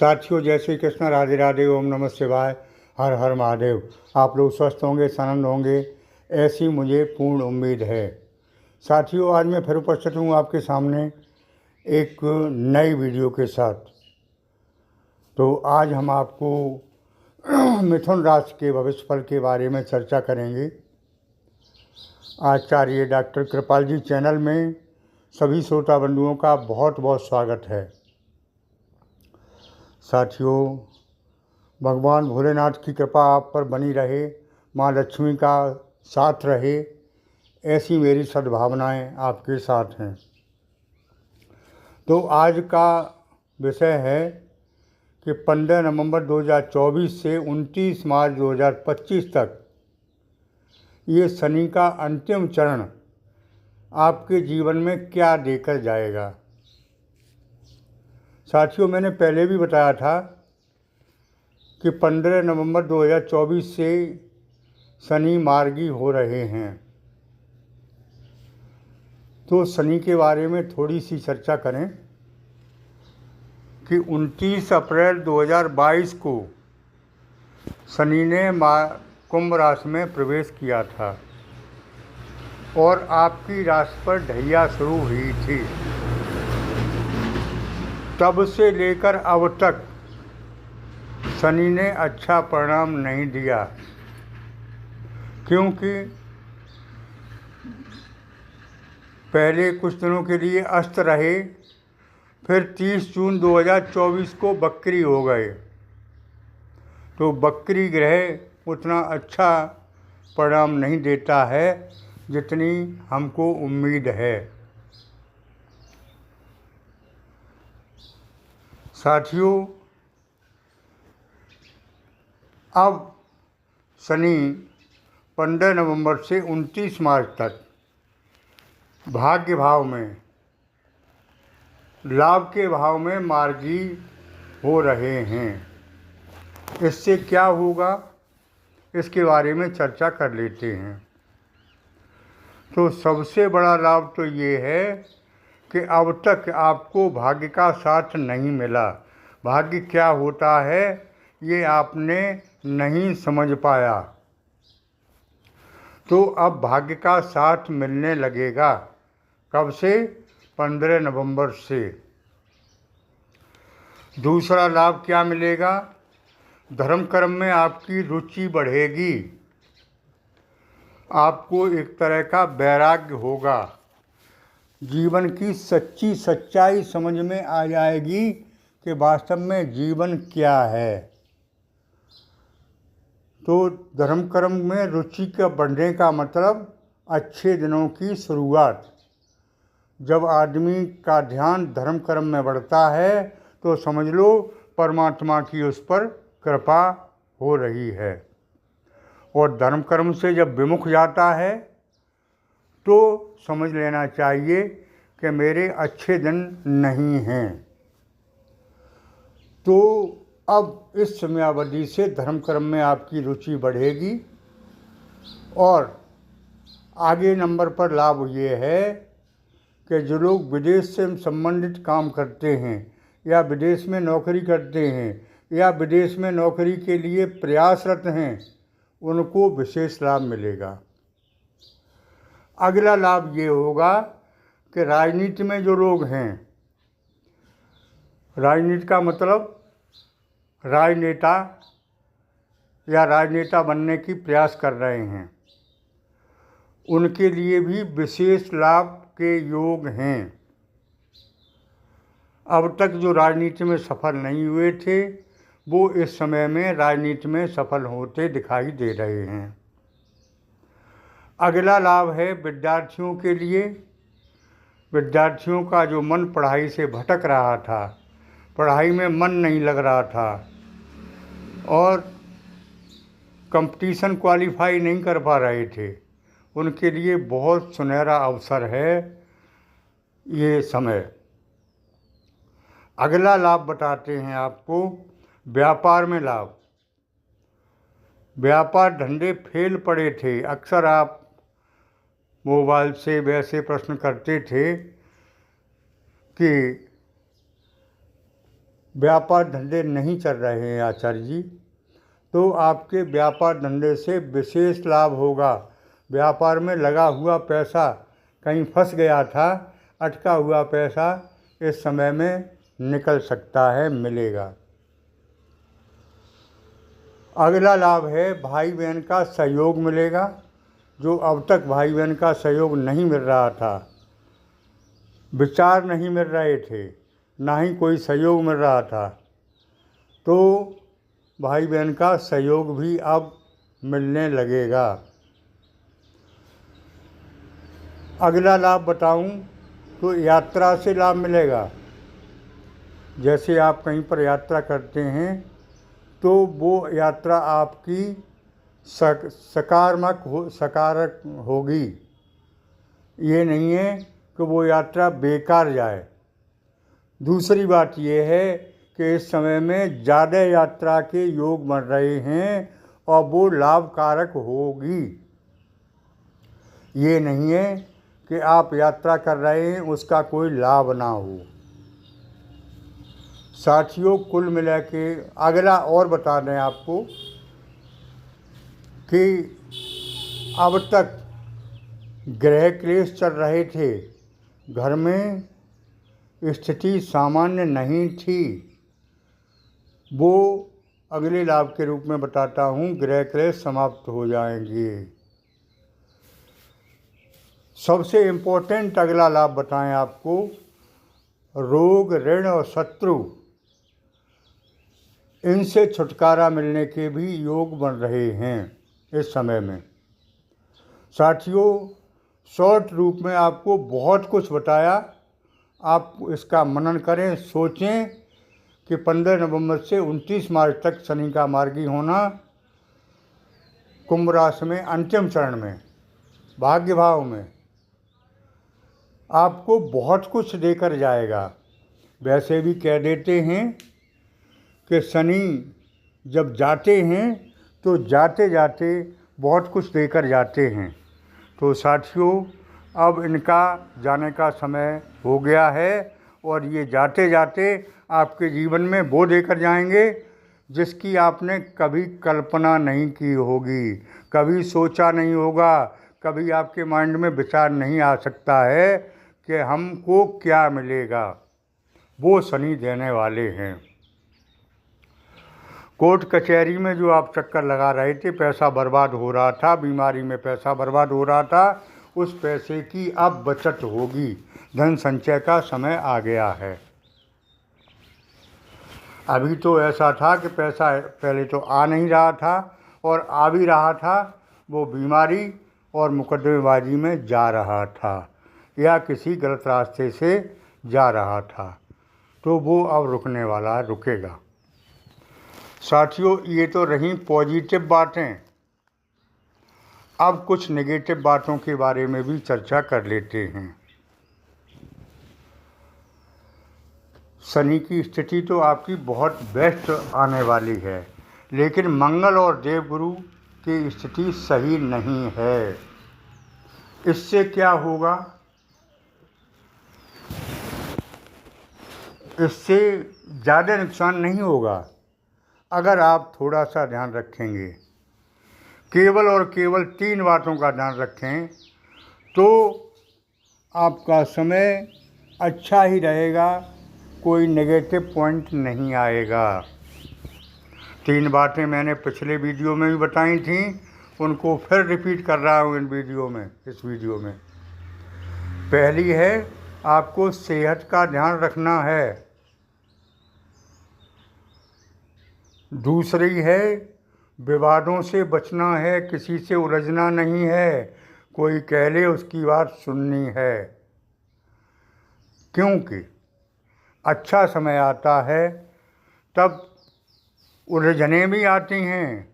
साथियों, जय श्री कृष्ण, राधे राधे, ओम नमः शिवाय, हर हर महादेव। आप लोग स्वस्थ होंगे, आनंद होंगे, ऐसी मुझे पूर्ण उम्मीद है। साथियों, आज मैं फिर उपस्थित हूँ आपके सामने एक नई वीडियो के साथ। तो आज हम आपको मिथुन राशि के भविष्य फल के बारे में चर्चा करेंगे। आचार्य डॉक्टर कृपाल जी चैनल में सभी श्रोता बंधुओं का बहुत बहुत स्वागत है। साथियों, भगवान भोलेनाथ की कृपा आप पर बनी रहे, माँ लक्ष्मी का साथ रहे, ऐसी मेरी सद्भावनाएं आपके साथ हैं। तो आज का विषय है कि 15 नवंबर 2024 से 29 मार्च 2025 तक ये शनि का अंतिम चरण आपके जीवन में क्या देकर जाएगा। साथियों, मैंने पहले भी बताया था कि 15 नवंबर 2024 से शनि मार्गी हो रहे हैं। तो शनि के बारे में थोड़ी सी चर्चा करें कि 29 अप्रैल 2022 को शनि ने कुंभ राशि में प्रवेश किया था और आपकी राशि पर ढैया शुरू हुई थी। तब से लेकर अब तक शनि ने अच्छा परिणाम नहीं दिया, क्योंकि पहले कुछ दिनों के लिए अस्त रहे, फिर 30 जून 2024 को बकरी हो गए। तो बकरी ग्रह उतना अच्छा परिणाम नहीं देता है जितनी हमको उम्मीद है। साथियों, अब शनि 15 नवंबर से 29 मार्च तक भाग्य भाव में, लाभ के भाव में मार्गी हो रहे हैं। इससे क्या होगा, इसके बारे में चर्चा कर लेते हैं। तो सबसे बड़ा लाभ तो ये है कि अब तक आपको भाग्य का साथ नहीं मिला। भाग्य क्या होता है ये आपने नहीं समझ पाया, तो अब भाग्य का साथ मिलने लगेगा। कब से? 15 नवंबर से। दूसरा लाभ क्या मिलेगा? धर्म कर्म में आपकी रुचि बढ़ेगी। आपको एक तरह का वैराग्य होगा। जीवन की सच्ची सच्चाई समझ में आ जाएगी कि वास्तव में जीवन क्या है। तो धर्म कर्म में रुचि का बढ़ने का मतलब अच्छे दिनों की शुरुआत। जब आदमी का ध्यान धर्म कर्म में बढ़ता है तो समझ लो परमात्मा की उस पर कृपा हो रही है। और धर्म कर्म से जब विमुख जाता है तो समझ लेना चाहिए कि मेरे अच्छे दिन नहीं हैं। तो अब इस समयावधि से धर्म कर्म में आपकी रुचि बढ़ेगी। और आगे नंबर पर लाभ ये है कि जो लोग विदेश से संबंधित काम करते हैं या विदेश में नौकरी करते हैं या विदेश में नौकरी के लिए प्रयासरत हैं, उनको विशेष लाभ मिलेगा। अगला लाभ ये होगा कि राजनीति में जो लोग हैं, राजनीति का मतलब राजनेता या राजनेता बनने की प्रयास कर रहे हैं, उनके लिए भी विशेष लाभ के योग हैं। अब तक जो राजनीति में सफल नहीं हुए थे वो इस समय में राजनीति में सफल होते दिखाई दे रहे हैं। अगला लाभ है विद्यार्थियों के लिए। विद्यार्थियों का जो मन पढ़ाई से भटक रहा था, पढ़ाई में मन नहीं लग रहा था और कंपटीशन क्वालिफाई नहीं कर पा रहे थे, उनके लिए बहुत सुनहरा अवसर है ये समय। अगला लाभ बताते हैं आपको, व्यापार में लाभ। व्यापार धंधे फेल पड़े थे। अक्सर आप मोबाइल से वैसे प्रश्न करते थे कि व्यापार धंधे नहीं चल रहे हैं आचार्य जी, तो आपके व्यापार धंधे से विशेष लाभ होगा। व्यापार में लगा हुआ पैसा कहीं फंस गया था, अटका हुआ पैसा इस समय में निकल सकता है, मिलेगा। अगला लाभ है भाई बहन का सहयोग मिलेगा। जो अब तक भाई बहन का सहयोग नहीं मिल रहा था, विचार नहीं मिल रहे थे, ना ही कोई सहयोग मिल रहा था, तो भाई बहन का सहयोग भी अब मिलने लगेगा। अगला लाभ बताऊं तो यात्रा से लाभ मिलेगा। जैसे आप कहीं पर यात्रा करते हैं तो वो यात्रा आपकी सकारात्मक होगी। ये नहीं है कि वो यात्रा बेकार जाए। दूसरी बात ये है कि इस समय में ज़्यादा यात्रा के योग बन रहे हैं और वो लाभकारक होगी। ये नहीं है कि आप यात्रा कर रहे हैं उसका कोई लाभ ना हो। साथियों, कुल मिला के अगला और बता दें आपको कि अब तक ग्रह क्लेश चल रहे थे, घर में स्थिति सामान्य नहीं थी, वो अगले लाभ के रूप में बताता हूँ, ग्रह क्लेश समाप्त हो जाएंगे। सबसे इम्पोर्टेंट अगला लाभ बताएं आपको, रोग, ऋण और शत्रु, इनसे छुटकारा मिलने के भी योग बन रहे हैं इस समय में। साथियों, शॉर्ट रूप में आपको बहुत कुछ बताया। आप इसका मनन करें, सोचें कि 15 नवंबर से 29 मार्च तक शनि का मार्गी होना कुंभ राशि में अंतिम चरण में भाग्य भाव में आपको बहुत कुछ देकर जाएगा। वैसे भी कह देते हैं कि शनि जब जाते हैं तो जाते जाते बहुत कुछ देकर जाते हैं। तो साथियों, अब इनका जाने का समय हो गया है और ये जाते जाते आपके जीवन में वो देकर जाएंगे जिसकी आपने कभी कल्पना नहीं की होगी, कभी सोचा नहीं होगा, कभी आपके माइंड में विचार नहीं आ सकता है कि हमको क्या मिलेगा। वो शनि देने वाले हैं। कोर्ट कचहरी में जो आप चक्कर लगा रहे थे, पैसा बर्बाद हो रहा था, बीमारी में पैसा बर्बाद हो रहा था, उस पैसे की अब बचत होगी। धन संचय का समय आ गया है। अभी तो ऐसा था कि पैसा पहले तो आ नहीं रहा था और आ भी रहा था, वो बीमारी और मुकदमेबाजी में जा रहा था या किसी गलत रास्ते से जा रहा था, तो वो अब रुकने वाला है, रुकेगा। साथियों, ये तो रही पॉजिटिव बातें। अब कुछ नेगेटिव बातों के बारे में भी चर्चा कर लेते हैं। शनि की स्थिति तो आपकी बहुत बेस्ट आने वाली है, लेकिन मंगल और देवगुरु की स्थिति सही नहीं है। इससे क्या होगा? इससे ज़्यादा नुकसान नहीं होगा अगर आप थोड़ा सा ध्यान रखेंगे। केवल और केवल 3 बातों का ध्यान रखें तो आपका समय अच्छा ही रहेगा, कोई नेगेटिव पॉइंट नहीं आएगा। 3 बातें मैंने पिछले वीडियो में भी बताई थी, उनको फिर रिपीट कर रहा हूँ इस वीडियो में। पहली है, आपको सेहत का ध्यान रखना है। दूसरी है, विवादों से बचना है, किसी से उलझना नहीं है, कोई कह ले उसकी बात सुननी है। क्योंकि अच्छा समय आता है तब उलझनें भी आती हैं,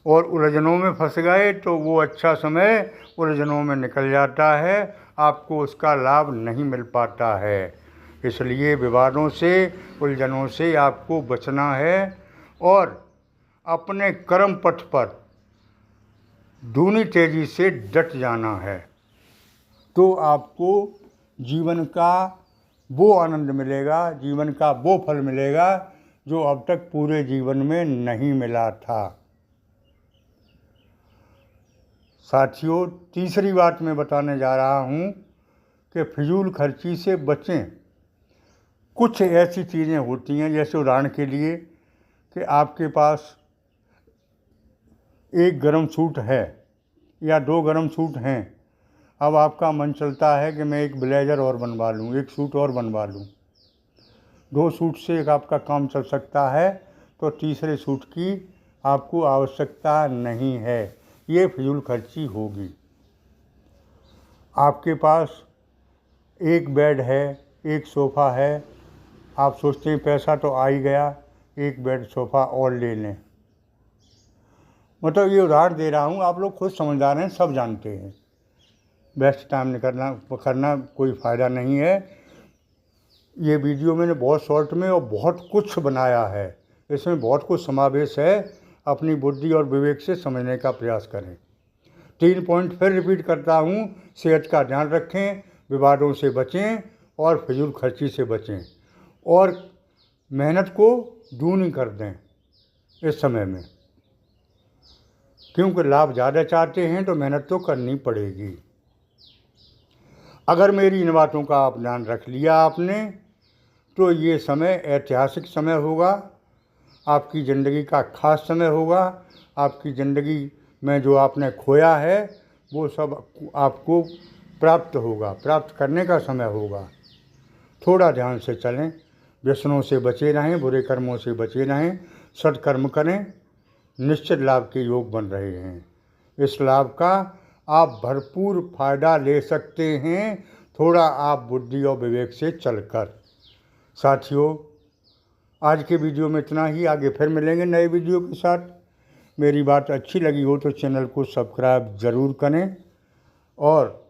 और उलझनों में फंस गए तो वो अच्छा समय उलझनों में निकल जाता है, आपको उसका लाभ नहीं मिल पाता है। इसलिए विवादों से, उलझनों से आपको बचना है और अपने कर्म पथ पर दूनी तेजी से डट जाना है, तो आपको जीवन का वो आनंद मिलेगा, जीवन का वो फल मिलेगा जो अब तक पूरे जीवन में नहीं मिला था। साथियों, तीसरी बात मैं बताने जा रहा हूँ कि फिजूल खर्ची से बचें। कुछ ऐसी चीज़ें होती हैं, जैसे उदाहरण के लिए कि आपके पास एक गर्म सूट है या 2 गर्म सूट हैं। अब आपका मन चलता है कि मैं एक ब्लेज़र और बनवा लूँ, एक सूट और बनवा लूँ। 2 सूट से एक आपका काम चल सकता है, तो तीसरे सूट की आपको आवश्यकता नहीं है। ये फिजूल खर्ची होगी। आपके पास एक बेड है, एक सोफ़ा है, आप सोचते हैं पैसा तो आ ही गया, एक बेड सोफ़ा और ले लें। मतलब ये उदाहरण दे रहा हूँ, आप लोग खुद समझदार हैं, सब जानते हैं। वेस्ट टाइम करना कोई फ़ायदा नहीं है। ये वीडियो मैंने बहुत शॉर्ट में और बहुत कुछ बनाया है, इसमें बहुत कुछ समावेश है। अपनी बुद्धि और विवेक से समझने का प्रयास करें। 3 पॉइंट फिर रिपीट करता हूँ। सेहत का ध्यान रखें, विवादों से बचें और फिजूल खर्ची से बचें, और मेहनत को दूनी कर दें इस समय में, क्योंकि लाभ ज़्यादा चाहते हैं तो मेहनत तो करनी पड़ेगी। अगर मेरी इन बातों का आप ध्यान रख लिया आपने, तो ये समय ऐतिहासिक समय होगा, आपकी ज़िंदगी का खास समय होगा। आपकी ज़िंदगी में जो आपने खोया है वो सब आपको प्राप्त होगा, प्राप्त करने का समय होगा। थोड़ा ध्यान से चलें, व्यसनों से बचे रहें, बुरे कर्मों से बचे रहें, सत्कर्म करें। निश्चित लाभ के योग बन रहे हैं। इस लाभ का आप भरपूर फायदा ले सकते हैं, थोड़ा आप बुद्धि और विवेक से चलकर। साथियों, आज के वीडियो में इतना ही। आगे फिर मिलेंगे नए वीडियो के साथ। मेरी बात अच्छी लगी हो तो चैनल को सब्सक्राइब ज़रूर करें, और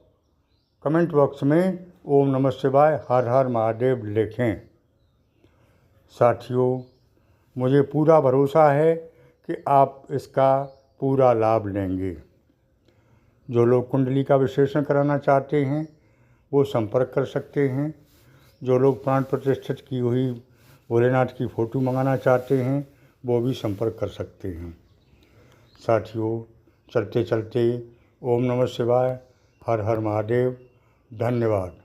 कमेंट बॉक्स में ओम नमः शिवाय, हर हर महादेव लिखें। साथियों, मुझे पूरा भरोसा है कि आप इसका पूरा लाभ लेंगे। जो लोग कुंडली का विश्लेषण कराना चाहते हैं वो संपर्क कर सकते हैं। जो लोग प्राण प्रतिष्ठित की हुई भोलेनाथ की फ़ोटो मंगाना चाहते हैं वो भी संपर्क कर सकते हैं। साथियों, चलते चलते ओम नमः शिवाय, हर हर महादेव। धन्यवाद।